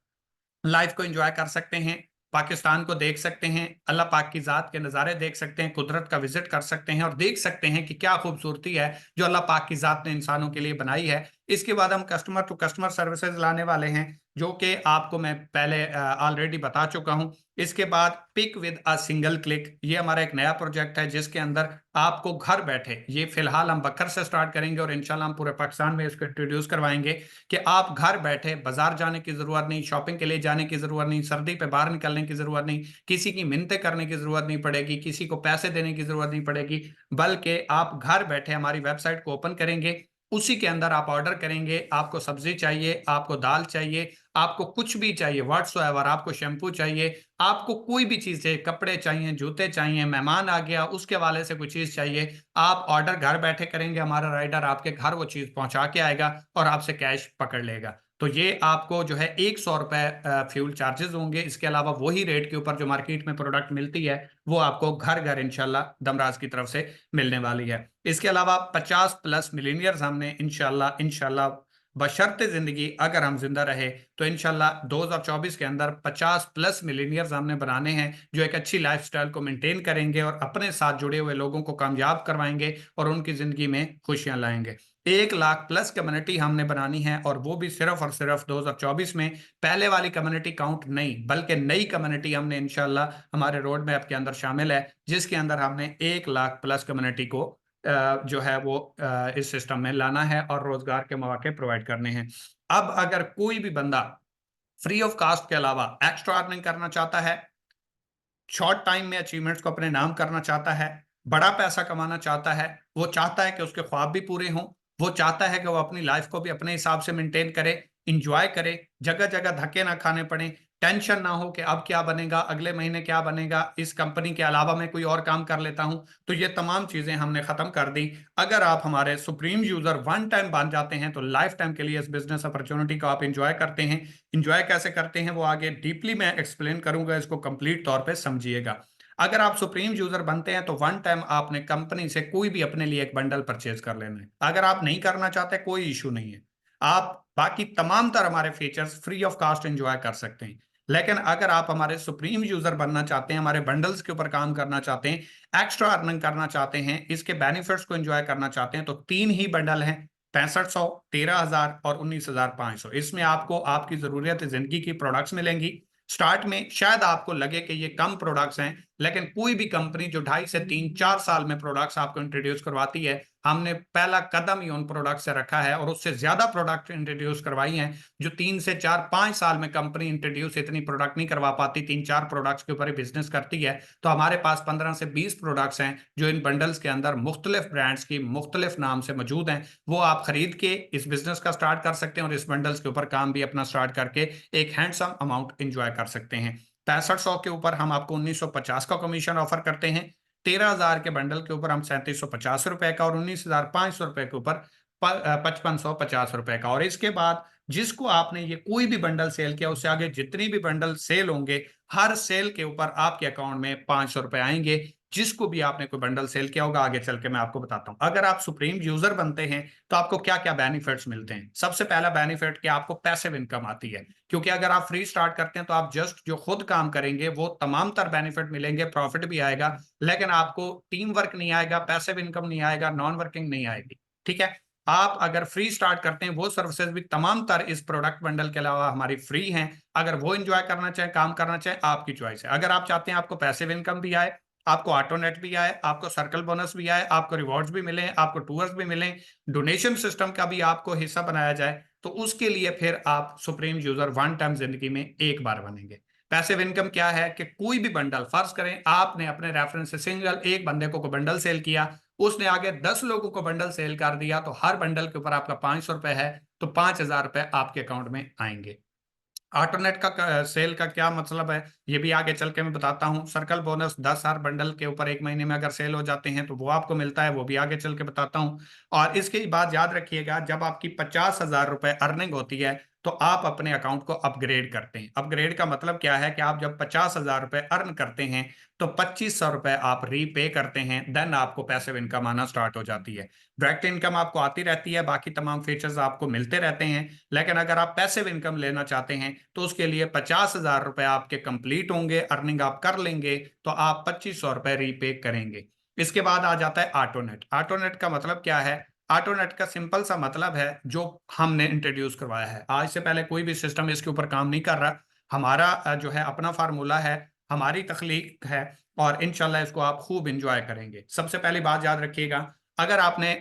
लाइफ को एंजॉय कर सकते हैं, पाकिस्तान को देख सकते हैं, अल्लाह पाक की जात के नज़ारे देख सकते हैं, कुदरत का विजिट कर सकते हैं और देख सकते हैं कि क्या खूबसूरती है जो अल्लाह पाक की जात ने इंसानों के लिए बनाई है। इसके बाद हम कस्टमर टू कस्टमर सर्विसेज लाने वाले हैं, जो कि आपको मैं पहले ऑलरेडी बता चुका हूं। इसके बाद pick with a single click, ये हमारा एक नया प्रोजेक्ट है, जिसके अंदर आपको घर बैठे, ये फिलहाल हम बकर से स्टार्ट करेंगे और इंशाल्लाह हम पूरे पाकिस्तान में इसको इंट्रोड्यूस करवाएंगे, कि आप घर बैठे बाजार जाने की जरूरत नहीं, शॉपिंग के लिए जाने की जरूरत नहीं, सर्दी पे बाहर निकलने की जरूरत नहीं, किसी की मिन्नतें करने की जरूरत नहीं पड़ेगी, किसी को पैसे देने की जरूरत नहीं पड़ेगी, बल्कि आप घर बैठे हमारी वेबसाइट को ओपन करेंगे, उसी के अंदर आप ऑर्डर करेंगे। आपको सब्जी चाहिए, आपको दाल चाहिए, आपको कुछ भी चाहिए व्हाट्सएवर, आपको शैम्पू चाहिए, आपको कोई भी चीज चाहिए, कपड़े चाहिए, जूते चाहिए, मेहमान आ गया उसके वाले से कोई चीज चाहिए, आप ऑर्डर घर बैठे करेंगे, हमारा राइडर आपके घर वो चीज पहुंचा के आएगा और आपसे कैश पकड़ लेगा। तो ये आपको जो है 100 रुपए फ्यूल चार्जेस होंगे। इसके अलावा वही रेट के ऊपर जो मार्केट में प्रोडक्ट मिलती है, वो आपको घर घर इंशाल्लाह दमराज की तरफ से मिलने वाली है। इसके अलावा 50+ मिलीनियर्स हमने इंशाल्लाह इंशाल्लाह बशर्ते जिंदगी अगर हम जिंदा रहे, तो इंशाल्लाह 2024 के अंदर 50+ मिलीनियर्स हमने बनाने हैं, जो एक अच्छी लाइफस्टाइल को मेंटेन करेंगे और अपने साथ जुड़े हुए लोगों को कामयाब करवाएंगे और उनकी जिंदगी में खुशियां लाएंगे। 1 लाख+ कम्युनिटी हमने बनानी है, और वो भी सिर्फ और सिर्फ 2024 में। पहले वाली कम्युनिटी काउंट नहीं, बल्कि नई कम्युनिटी हमने इंशाल्लाह हमारे रोड मैप के अंदर शामिल है, जिसके अंदर हमने 1 लाख+ कम्युनिटी को जो है वो इस सिस्टम में लाना है और रोजगार के मौके प्रोवाइड करने हैं। अब अगर कोई भी बंदा फ्री ऑफ कास्ट के अलावा एक्स्ट्रा अर्निंग करना चाहता है, शॉर्ट टाइम में अचीवमेंट्स को अपने नाम करना चाहता है, बड़ा पैसा कमाना चाहता है, वो चाहता है कि उसके ख्वाब भी पूरे हों, वो चाहता है कि वो अपनी लाइफ को भी अपने हिसाब से मेंटेन करे, इंजॉय करे, जगह जगह धक्के ना खाने पड़े, टेंशन ना हो कि अब क्या बनेगा, अगले महीने क्या बनेगा, इस कंपनी के अलावा मैं कोई और काम कर लेता हूं। तो ये तमाम चीजें हमने खत्म कर दी। अगर आप हमारे सुप्रीम यूजर वन टाइम बन जाते हैं, तो लाइफ टाइम के लिए इस बिजनेस अपॉर्चुनिटी को आप इंजॉय करते हैं। इंजॉय कैसे करते हैं वो आगे डीपली मैं एक्सप्लेन करूंगा, इसको कंप्लीट तौर पे समझिएगा। अगर आप सुप्रीम यूजर बनते हैं, तो वन टाइम आपने कंपनी से कोई भी अपने लिए एक बंडल परचेज कर लेना है। अगर आप नहीं करना चाहते, कोई इशू नहीं है, आप बाकी तमाम तरह हमारे features free of cost enjoy कर सकते हैं। लेकिन अगर आप हमारे सुप्रीम यूजर बनना चाहते हैं, हमारे बंडल्स के ऊपर काम करना चाहते हैं, एक्स्ट्रा अर्निंग करना चाहते हैं, इसके बेनिफिट्स को एंजॉय करना चाहते हैं, तो 3 ही बंडल हैं, 6500, 13000 और 19500। इसमें आपको आपकी जरूरत जिंदगी की प्रोडक्ट्स मिलेंगी। स्टार्ट में शायद आपको लगे कि ये कम प्रोडक्ट्स हैं, लेकिन कोई भी कंपनी जो 2.5 से 3-4 साल में प्रोडक्ट्स आपको इंट्रोड्यूस करवाती है, हमने पहला कदम ही उन प्रोडक्ट से रखा है और उससे ज्यादा प्रोडक्ट इंट्रोड्यूस करवाई हैं, जो 3 से 4 5 साल में कंपनी इंट्रोड्यूस इतनी प्रोडक्ट नहीं करवा पाती, 3 4 प्रोडक्ट्स के ऊपर ही बिजनेस करती है। तो हमारे पास 15 से 20 प्रोडक्ट्स हैं जो इन बंडल्स के अंदर मुख्तलिफ ब्रांड्स की मुख्तलिफ नाम से मौजूद हैं। वो आप खरीद के इस बिजनेस का स्टार्ट कर सकते हैं और इस बंडल्स के ऊपर काम भी अपना स्टार्ट करके एक हैंडसम अमाउंट इंजॉय कर सकते हैं। 6500 के ऊपर हम आपको 1950 का कमीशन ऑफर करते हैं। 13,000 के बंडल के ऊपर हम 3750 रुपए का और 19,500 रुपए के ऊपर 5550 रुपए का। और इसके बाद जिसको आपने ये कोई भी बंडल सेल किया, उससे आगे जितनी भी बंडल सेल होंगे, हर सेल के ऊपर आपके अकाउंट में 500 रुपए आएंगे। जिसको भी आपने कोई बंडल सेल किया होगा, आगे चल के मैं आपको बताता हूं। अगर आप सुप्रीम यूजर बनते हैं तो आपको क्या क्या बेनिफिट्स मिलते हैं। सबसे पहला बेनिफिट कि आपको पैसिव इनकम आती है, क्योंकि अगर आप फ्री स्टार्ट करते हैं तो आप जस्ट जो खुद काम करेंगे वो तमाम तर बेनिफिट मिलेंगे, प्रॉफिट भी आएगा, लेकिन आपको टीम वर्क नहीं आएगा, पैसिव इनकम नहीं आएगा, नॉन वर्किंग नहीं आएगी। ठीक है, आप अगर फ्री स्टार्ट करते हैं, वो सर्विसेज भी तमाम तर इस प्रोडक्ट बंडल के अलावा हमारी फ्री हैं। अगर वो एंजॉय करना चाहें, काम करना चाहें, आपकी चॉइस है। अगर आप चाहते हैं आपको पैसिव इनकम भी आए, आपको ऑटोनेट भी आए, आपको सर्कल बोनस भी आए, आपको रिवॉर्ड्स भी मिले, आपको टूर्स भी मिले, डोनेशन सिस्टम का भी आपको हिस्सा बनाया जाए, तो उसके लिए फिर आप सुप्रीम यूजर वन टाइम जिंदगी में एक बार बनेंगे। पैसिव इनकम क्या है कि कोई भी बंडल, फर्ज करें आपने अपने रेफरेंस से सिंगल एक बंदे को बंडल सेल किया, उसने आगे 10 लोगों को बंडल सेल कर दिया, तो हर बंडल के ऊपर आपका 500 रुपए है, तो 5,000 रुपए आपके अकाउंट में आएंगे। ऑटोनेट का सेल का क्या मतलब है, ये भी आगे चल के मैं बताता हूँ। सर्कल बोनस 10,000 बंडल के ऊपर एक महीने में अगर सेल हो जाते हैं तो वो आपको मिलता है, वो भी आगे चल के बताता हूँ। और इसके बाद याद रखिएगा, जब आपकी 50,000 रुपए अर्निंग होती है तो आप अपने अकाउंट को अपग्रेड करते हैं। अपग्रेड का मतलब क्या है कि आप जब 50,000 रुपए अर्न करते हैं तो 2,500 रुपए आप रीपे करते हैं, देन आपको पैसिव इनकम आना स्टार्ट हो जाती है। डायरेक्ट इनकम आपको आती रहती है, बाकी तमाम फीचर्स आपको मिलते रहते हैं, लेकिन अगर आप पैसिव इनकम लेना चाहते हैं तो उसके लिए 50,000 रुपए आपके कंप्लीट होंगे, अर्निंग आप कर लेंगे, तो आप 2,500 रुपए रीपे करेंगे। इसके बाद आ जाता है ऑटोनेट। ऑटोनेट का मतलब क्या है? ऑटोनेट का सिंपल सा मतलब है जो हमने इंट्रोड्यूस करवाया है। आज से पहले कोई भी सिस्टम इसके ऊपर काम नहीं कर रहा। हमारा जो है अपना फार्मूला है, हमारी तख्लीक है, और इंशाल्लाह इसको आप खूब इंजॉय करेंगे। सबसे पहली बात याद रखिएगा, अगर आपने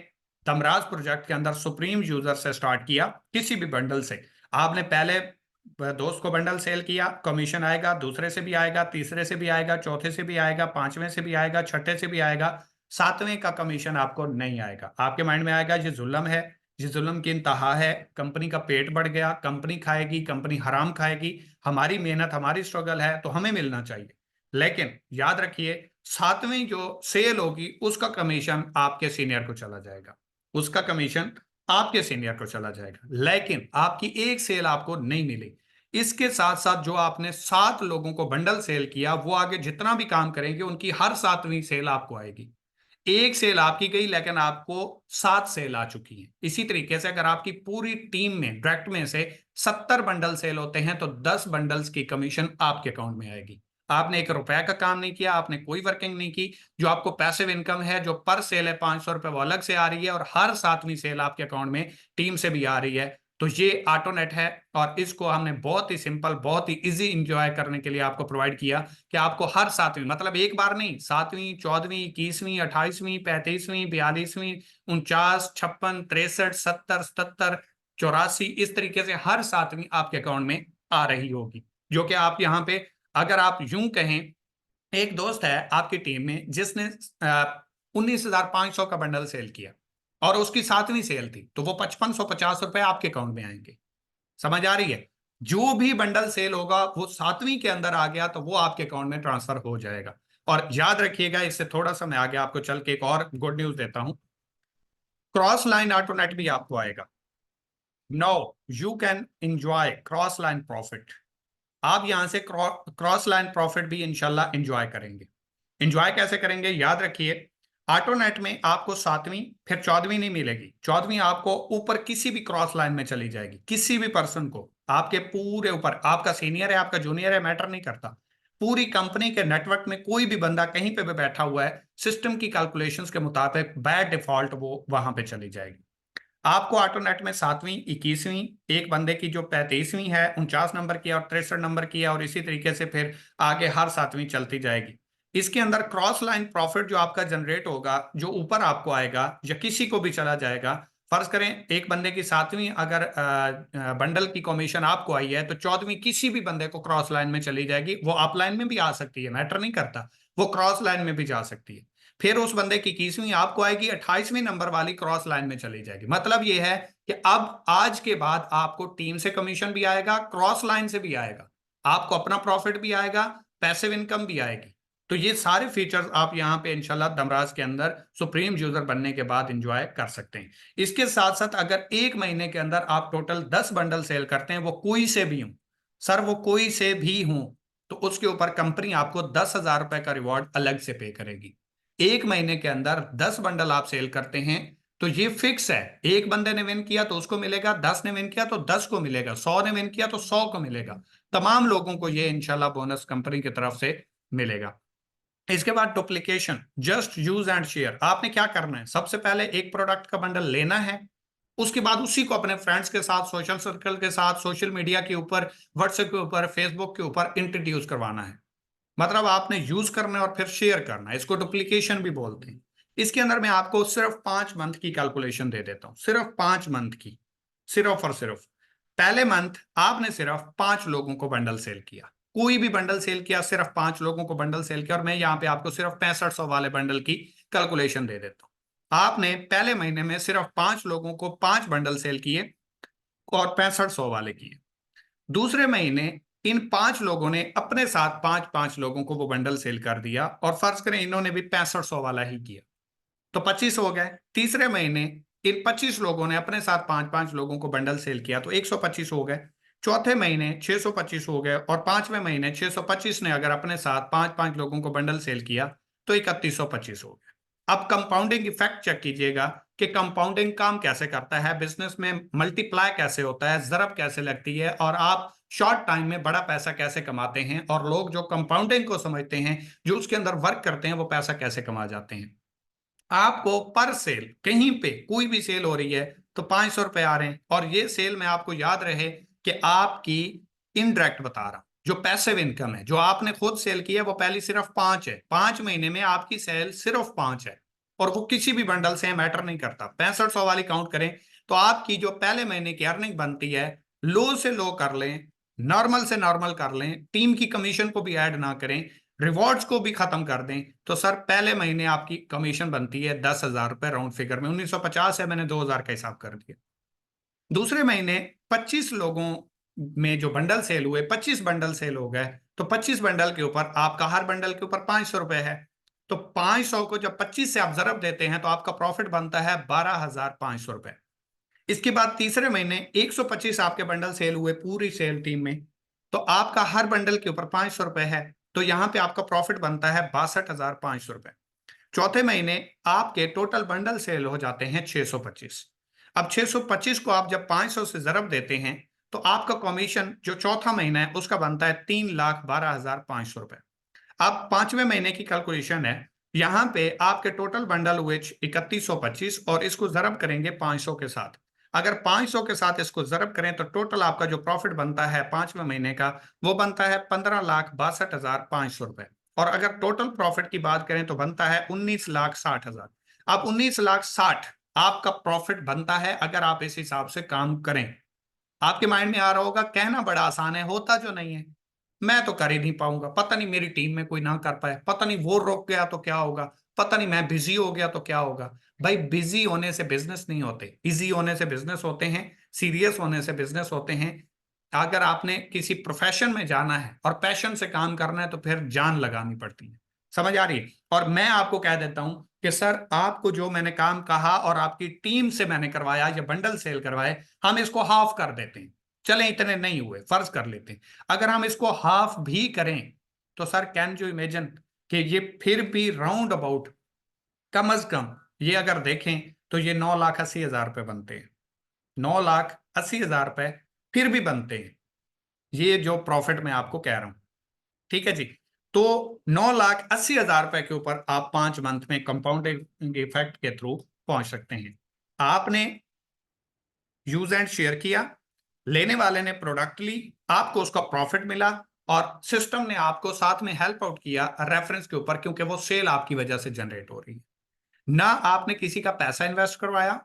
तमराज प्रोजेक्ट के अंदर सुप्रीम यूजर से स्टार्ट किया, किसी भी बंडल से, आपने पहले दोस्त को बंडल सेल किया, कमीशन आएगा, दूसरे से भी आएगा, तीसरे से भी आएगा, चौथे से भी आएगा, पांचवें से भी आएगा, छठे से भी आएगा, सातवें का कमीशन आपको नहीं आएगा। आपके माइंड में आएगा ये जुल्म है, ये जुल्म की इंतहा है, कंपनी का पेट बढ़ गया, कंपनी खाएगी, कंपनी हराम खाएगी, हमारी मेहनत हमारी स्ट्रगल है तो हमें मिलना चाहिए। लेकिन याद रखिए, सातवीं जो सेल होगी उसका कमीशन आपके सीनियर को चला जाएगा, उसका कमीशन आपके सीनियर को चला जाएगा, लेकिन आपकी एक सेल आपको नहीं मिली। इसके साथ साथ जो आपने 7 लोगों को बंडल सेल किया, वो आगे जितना भी काम करेंगे उनकी हर 7वीं सेल आपको आएगी। एक सेल आपकी गई, लेकिन आपको 7 सेल आ चुकी है। इसी तरीके से अगर आपकी पूरी टीम में डायरेक्ट में से 70 बंडल सेल होते हैं तो 10 बंडल्स की कमीशन आपके अकाउंट में आएगी। आपने 1 रुपए का काम नहीं किया, आपने कोई वर्किंग नहीं की। जो आपको पैसिव इनकम है, जो पर सेल है 500 रुपए, वो अलग से आ रही है, और हर 7वीं सेल आपके अकाउंट में टीम से भी आ रही है। तो ये ऑटोनेट है, और इसको हमने बहुत ही सिंपल, बहुत ही इजी इंजॉय करने के लिए आपको प्रोवाइड किया कि आपको हर 7वीं, मतलब एक बार नहीं, 7वीं, 14वीं, 21वीं, 28वीं, 35वीं, 42वीं, 49, 56, 63, 70, 77, 84, इस तरीके से हर 7वीं आपके अकाउंट में आ रही होगी। जो कि आप यहाँ पे, अगर आप यूं कहें, एक दोस्त है आपकी टीम में जिसने 19,500 का बंडल सेल किया और उसकी 7वीं सेल थी, तो वो 5,550 रुपए आपके अकाउंट में आएंगे। समझ आ रही है? जो भी बंडल सेल होगा वो 7वीं के अंदर आ गया तो वो आपके अकाउंट में ट्रांसफर हो जाएगा। और याद रखिएगा, इससे थोड़ा सा मैं आगे आपको चल के एक और गुड न्यूज देता हूं, क्रॉस लाइन ऑटोनेट भी आपको आएगा। No, you can enjoy cross line profit. आप यहां से क्रॉस लाइन प्रॉफिट भी इंशाल्लाह एंजॉय करेंगे। एंजॉय कैसे करेंगे? याद रखिए, ऑटोनेट में आपको 7वीं फिर 14वीं नहीं मिलेगी। 14वीं आपको ऊपर किसी भी क्रॉस लाइन में चली जाएगी, किसी भी पर्सन को, आपके पूरे ऊपर, आपका सीनियर है, आपका जूनियर है, मैटर नहीं करता, पूरी कंपनी के नेटवर्क में कोई भी बंदा कहीं पे भी बैठा हुआ है, सिस्टम की कैलकुलेशंस के मुताबिक बाय डिफॉल्ट वो वहां पे चली जाएगी। आपको ऑटोनेट में 7वीं, 21वीं, एक बंदे की जो 35वीं है, 49 नंबर की है और 63 नंबर की है, और इसी तरीके से फिर आगे हर 7वीं चलती जाएगी। इसके अंदर क्रॉस लाइन प्रॉफिट जो आपका जनरेट होगा, जो ऊपर आपको आएगा या किसी को भी चला जाएगा, फर्ज करें एक बंदे की 7वीं अगर बंडल की कमीशन आपको आई है तो 14वीं किसी भी बंदे को क्रॉस लाइन में चली जाएगी। वो अप लाइन में भी आ सकती है, मैटर नहीं करता, वो क्रॉस लाइन में भी जा सकती है। फिर उस बंदे की 21वीं आपको आएगी, 28वीं नंबर वाली क्रॉस लाइन में चली जाएगी। मतलब ये है कि अब आज के बाद आपको टीम से कमीशन भी आएगा, क्रॉस लाइन से भी आएगा, आपको अपना प्रॉफिट भी आएगा, पैसिव इनकम भी आएगी। तो ये सारे फीचर्स आप यहाँ पे इंशाल्लाह दमराज के अंदर सुप्रीम यूजर बनने के बाद एंजॉय कर सकते हैं। इसके साथ साथ अगर एक महीने के अंदर आप टोटल 10 बंडल सेल करते हैं, वो कोई से भी हूं सर, वो कोई से भी हूं, तो उसके ऊपर कंपनी आपको 10,000 रुपए का रिवॉर्ड अलग से पे करेगी। एक महीने के अंदर 10 बंडल आप सेल करते हैं तो ये फिक्स है। एक बंदे ने विन किया तो उसको मिलेगा, 10 ने विन किया तो 10 को मिलेगा, 100 ने विन किया तो 100 को मिलेगा। तमाम लोगों को ये इंशाल्लाह बोनस कंपनी की तरफ से मिलेगा। इसके बाद duplication, just use and share. आपने क्या करना है, सबसे पहले एक प्रोडक्ट का बंडल लेना है, उसके बाद उसी को अपने फ्रेंड्स के साथ, सोशल सर्कल के साथ, सोशल मीडिया के ऊपर, व्हाट्सएप के ऊपर, फेसबुक के ऊपर इंट्रोड्यूस करवाना है। मतलब आपने यूज करना है और फिर शेयर करना है, इसको डुप्लीकेशन भी बोलते हैं। इसके अंदर मैं आपको सिर्फ 5 मंथ की कैलकुलेशन दे देता हूं, सिर्फ 5 मंथ की, सिर्फ और सिर्फ पहले मंथ आपने सिर्फ 5 लोगों को बंडल सेल किया, कोई भी बंडल सेल किया, सिर्फ 5 लोगों को बंडल सेल किया, और मैं यहाँ पे आपको सिर्फ 6500 वाले बंडल की कैलकुलेशन दे देता हूं। आपने पहले महीने में सिर्फ 5 लोगों को 5 बंडल सेल किए और 6500 वाले किए। दूसरे महीने इन 5 लोगों ने अपने साथ 5-5 लोगों को वो बंडल सेल कर दिया, और फर्ज करें इन्होंने भी 6500 वाला ही किया, तो 25 हो गए। तीसरे महीने इन 25 लोगों ने अपने साथ 5-5 लोगों को बंडल सेल किया, तो 125 हो गए। चौथे महीने 625 हो गए, और 5वें महीने 625 ने अगर अपने साथ 5-5 लोगों को बंडल सेल किया तो 3125 हो गए। अब कंपाउंडिंग इफेक्ट चेक कीजिएगा कि कंपाउंडिंग काम कैसे करता है, बिजनेस में मल्टीप्लाई कैसे होता है, जरब कैसे लगती है, और आप शॉर्ट टाइम में बड़ा पैसा कैसे कमाते हैं, और लोग जो कंपाउंडिंग को समझते हैं, जो उसके अंदर वर्क करते हैं, वो पैसा कैसे कमा जाते हैं। आपको पर सेल कहीं पे कोई भी सेल हो रही है तो 500 रुपए आ रहे हैं, और ये सेल में आपको याद रहे कि आपकी इनडायरेक्ट बता रहा हूं, जो पैसिव इनकम है, जो आपने खुद सेल की है, वो पहली सिर्फ 5 है। 5 महीने में आपकी सेल सिर्फ 5 है, और वो किसी भी बंडल से मैटर नहीं करता। 6500 वाली काउंट करें तो आपकी जो पहले महीने की अर्निंग बनती है, लो से लो कर लें, नॉर्मल से नॉर्मल कर लें, टीम की कमीशन को भी ऐड ना करें, रिवॉर्ड्स को भी खत्म कर दें, तो सर पहले महीने आपकी कमीशन बनती है 10,000 रुपए, राउंड फिगर में 1950 है, मैंने 2000 का हिसाब कर दिया। दूसरे महीने 25 लोगों में जो बंडल सेल हुए, 25 बंडल सेल हो गए, तो 25 बंडल के ऊपर आपका हर बंडल के ऊपर 500 रुपए है, तो 500 को जब 25 से आप जरब देते हैं तो आपका प्रॉफिट बनता है 12,500 रुपए। इसके बाद तीसरे महीने 125 आपके बंडल सेल हुए पूरी सेल टीम में, तो आपका हर बंडल के ऊपर 500 रुपए है, तो यहां पे आपका प्रॉफिट बनता है 62,500 रुपए। चौथे महीने आपके टोटल बंडल सेल हो जाते हैं 625। अब 625 को आप जब 500 से जरब देते हैं तो आपका कमीशन जो चौथा महीना है उसका बनता है 3,12,500 रुपए। अब 5वें महीने की कैलकुलेशन है, यहां पे आपके टोटल बंडल हुए 3125, और इसको जरब करेंगे 500 के साथ। अगर 500 के साथ इसको जरब करें तो टोटल आपका जो प्रॉफिट बनता है 5वें महीने का, वो बनता है 15,62,500 रुपए। और अगर टोटल प्रॉफिट की बात करें तो बनता है 19,60,000। अब 19,60,000 आपका प्रॉफिट बनता है अगर आप इस हिसाब से काम करें। आपके माइंड में आ रहा होगा कहना बड़ा आसान है, होता जो नहीं है, मैं तो कर ही नहीं पाऊंगा, पता नहीं मेरी टीम में कोई ना कर पाए, पता नहीं वो रुक गया तो क्या होगा, पता नहीं मैं बिजी हो गया तो क्या होगा। भाई बिजी होने से बिजनेस नहीं होते, इजी होने से बिजनेस होते हैं, सीरियस होने से बिजनेस होते हैं। अगर आपने किसी प्रोफेशन में जाना है और पैशन से काम करना है तो फिर जान लगानी पड़ती है। समझ आ रही है? और मैं आपको कह देता हूं कि सर आपको जो मैंने काम कहा और आपकी टीम से मैंने करवाया या बंडल सेल करवाए, हम इसको हाफ कर देते हैं। चले इतने नहीं हुए, फर्ज कर लेते हैं, अगर हम इसको हाफ भी करें तो सर कैन यू इमेजिन कि ये फिर भी राउंड अबाउट कम अज कम, ये अगर देखें तो ये 9,80,000 रुपए बनते हैं। 9,80,000 रुपए फिर भी बनते हैं, ये जो प्रॉफिट मैं आपको कह रहा हूं। ठीक है जी। तो 9,80,000 रुपए के ऊपर आप 5 मंथ में कंपाउंडिंग इफेक्ट के थ्रू पहुंच सकते हैं। आपने यूज एंड शेयर किया, लेने वाले ने प्रोडक्ट ली, आपको उसका प्रॉफिट मिला, और सिस्टम ने आपको साथ में हेल्प आउट किया रेफरेंस के ऊपर, क्योंकि वो सेल आपकी वजह से जनरेट हो रही है। ना आपने किसी का पैसा इन्वेस्ट करवाया,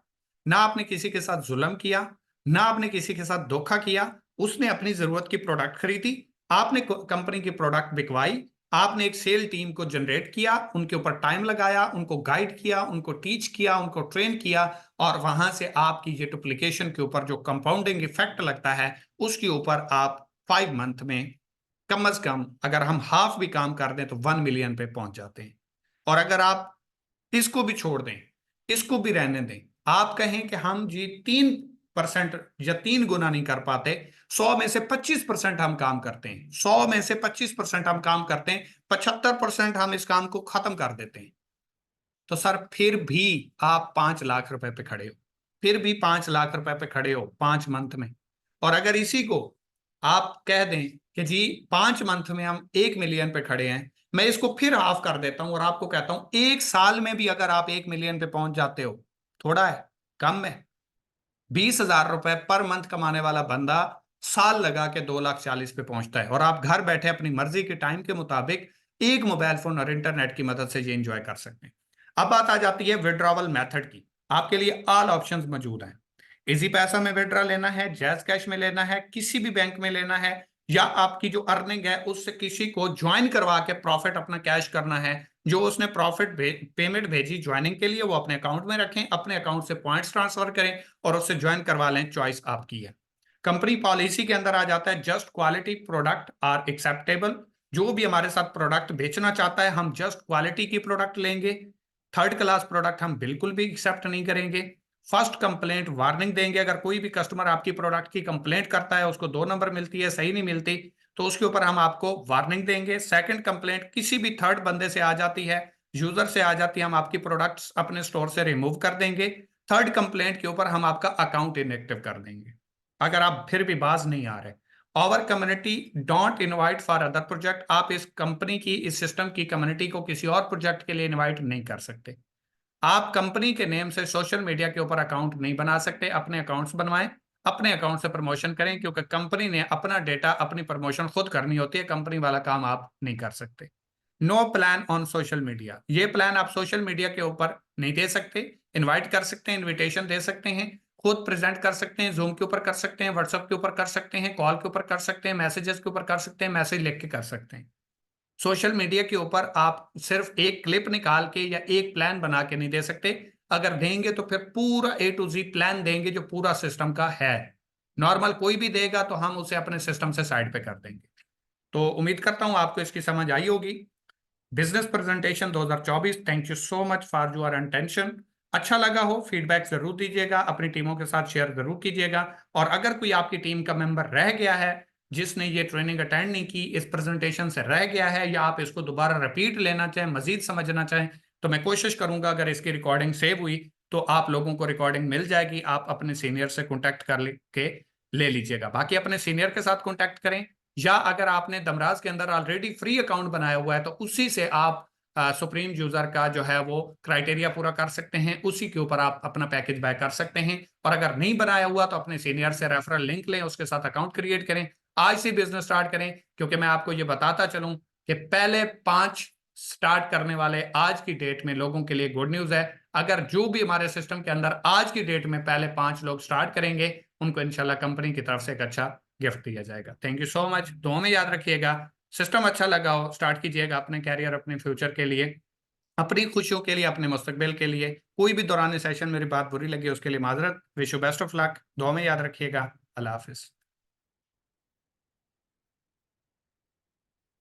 ना आपने किसी के साथ जुल्म किया, ना आपने किसी के साथ धोखा किया। उसने अपनी जरूरत की प्रोडक्ट खरीदी, आपने कंपनी की प्रोडक्ट बिकवाई, आपने एक सेल टीम को जनरेट किया, उनके ऊपर टाइम लगाया, उनको गाइड किया, उनको टीच किया, उनको ट्रेन किया, और वहां से आपकी ये डुप्लीकेशन के ऊपर जो कंपाउंडिंग इफेक्ट लगता है उसके ऊपर आप 5 मंथ में कम से कम अगर हम हाफ भी काम कर दें तो 1 मिलियन पे पहुंच जाते हैं। और अगर आप इसको भी छोड़ दें, इसको भी रहने दें, आप कहें कि हम जी 3% या 3 गुना नहीं कर पाते, 100 में से 25% हम काम करते हैं, 100 में से 25% हम काम करते हैं, 75% हम इस काम को खत्म कर देते हैं, तो सर फिर भी आप 5 लाख रुपए पे खड़े हो, फिर भी 5 लाख रुपए पे खड़े हो 5 मंथ में। और अगर इसी को आप कह दें कि जी 5 मंथ में हम 1 मिलियन पे खड़े हैं, मैं इसको फिर हाफ कर देता हूं और आपको कहता हूं 1 साल में भी अगर आप 1 मिलियन पे पहुंच जाते हो, थोड़ा है, कम है, 20,000 रुपए पर मंथ कमाने वाला बंदा साल लगा के 2,40,000 पे पहुंचता है, और आप घर बैठे अपनी मर्जी के टाइम के मुताबिक एक मोबाइल फोन और इंटरनेट की मदद से ये इंजॉय कर सकते हैं। अब बात आ जाती है विड्रॉवल मेथड की। आपके लिए ऑल ऑप्शंस मौजूद हैं। इजी पैसा में विड्रॉ लेना है, जैज कैश में लेना है, किसी भी बैंक में लेना है, या आपकी जो अर्निंग है उससे किसी को ज्वाइन करवा के प्रॉफिट अपना कैश करना है, जो उसने प्रॉफिट पेमेंट भेजी ज्वाइनिंग के लिए वो अपने अकाउंट में रखें, अपने अकाउंट से पॉइंट्स ट्रांसफर करें और उससे ज्वाइन करवा लें, चॉइस आपकी है। कंपनी पॉलिसी के अंदर आ जाता है just quality product are acceptable. जो भी हमारे साथ प्रोडक्ट बेचना चाहता है हम जस्ट क्वालिटी की प्रोडक्ट लेंगे, थर्ड क्लास प्रोडक्ट हम बिल्कुल भी एक्सेप्ट नहीं करेंगे। फर्स्ट कंप्लेंट वार्निंग देंगे, अगर कोई भी कस्टमर आपकी प्रोडक्ट की कंप्लेंट करता है, उसको 2 नंबर मिलती है, सही नहीं मिलती, तो उसके ऊपर हम आपको वार्निंग देंगे। सेकंड कंप्लेंट किसी भी थर्ड बंदे से आ जाती है, यूजर से आ जाती है, हम आपकी प्रोडक्ट्स अपने स्टोर से रिमूव कर देंगे। थर्ड कंप्लेंट के ऊपर हम आपका अकाउंट इनएक्टिव कर देंगे अगर आप फिर भी बाज नहीं आ रहे। Our community don't invite for other project. आप इस कंपनी की, इस सिस्टम की कम्युनिटी को किसी और प्रोजेक्ट के लिए इनवाइट नहीं कर सकते। आप कंपनी के नेम से सोशल मीडिया के ऊपर अकाउंट नहीं बना सकते। अपने अकाउंट्स बनवाएं, अपने अकाउंट से प्रमोशन करें, क्योंकि कंपनी ने अपना डेटा, अपनी प्रमोशन खुद करनी होती है, कंपनी वाला काम आप नहीं कर सकते। No plan on social media. ये प्लान आप सोशल मीडिया के ऊपर नहीं दे सकते। इनवाइट कर सकते हैं, इनविटेशन दे सकते हैं, खुद प्रेजेंट कर सकते हैं, जूम के ऊपर कर सकते हैं, व्हाट्सएप के ऊपर कर सकते हैं, कॉल के ऊपर कर सकते हैं, मैसेजेस के ऊपर कर सकते हैं, मैसेज लिख के कर सकते हैं। सोशल मीडिया के ऊपर आप सिर्फ एक क्लिप निकाल के या एक प्लान बना के नहीं दे सकते। अगर देंगे तो फिर पूरा A to Z प्लान देंगे जो पूरा सिस्टम का है। नॉर्मल कोई भी देगा तो हम उसे अपने सिस्टम से साइड पे कर देंगे। तो उम्मीद करता हूं आपको इसकी समझ आई होगी। Business presentation 2024। Thank you so much for your attention. अच्छा लगा हो फीडबैक जरूर दीजिएगा, अपनी टीमों के साथ शेयर जरूर कीजिएगा। और अगर कोई आपकी टीम का मेंबर रह गया है जिसने ये ट्रेनिंग अटेंड नहीं की, इस प्रेजेंटेशन से रह गया है, या आप इसको दोबारा रिपीट लेना चाहें, मजीद समझना चाहें, तो मैं कोशिश करूंगा अगर इसकी रिकॉर्डिंग सेव हुई तो आप लोगों को रिकॉर्डिंग मिल जाएगी, आप अपने सीनियर से कॉन्टैक्ट कर के ले लीजिएगा। बाकी अपने सीनियर के साथ कॉन्टैक्ट करें, या अगर आपने दमराज के अंदर ऑलरेडी फ्री अकाउंट बनाया हुआ है तो उसी से आप सुप्रीम यूजर का जो है वो क्राइटेरिया पूरा कर सकते हैं, उसी के ऊपर आप अपना पैकेज बाय कर सकते हैं। और अगर नहीं बनाया हुआ तो अपने सीनियर से रेफरल लिंक लें, उसके साथ अकाउंट क्रिएट करें, आज से बिजनेस स्टार्ट करें। क्योंकि मैं आपको ये बताता चलूं कि पहले 5 स्टार्ट करने वाले आज की डेट में लोगों के लिए गुड न्यूज है। अगर जो भी हमारे सिस्टम के अंदर आज की डेट में पहले 5 लोग स्टार्ट करेंगे, उनको इंशाल्लाह कंपनी की तरफ से एक अच्छा गिफ्ट दिया जाएगा। Thank you so much. दुआ में याद रखिएगा, सिस्टम अच्छा लगा हो स्टार्ट कीजिएगा अपने कैरियर, अपने फ्यूचर के लिए, अपनी खुशियों के लिए, अपने मुस्तकबिल के लिए। कोई भी दौरान सेशन मेरी बात बुरी लगी उसके लिए माजरत। Wish you best of luck. दुआ में याद रखिएगा। अल्लाह हाफिज।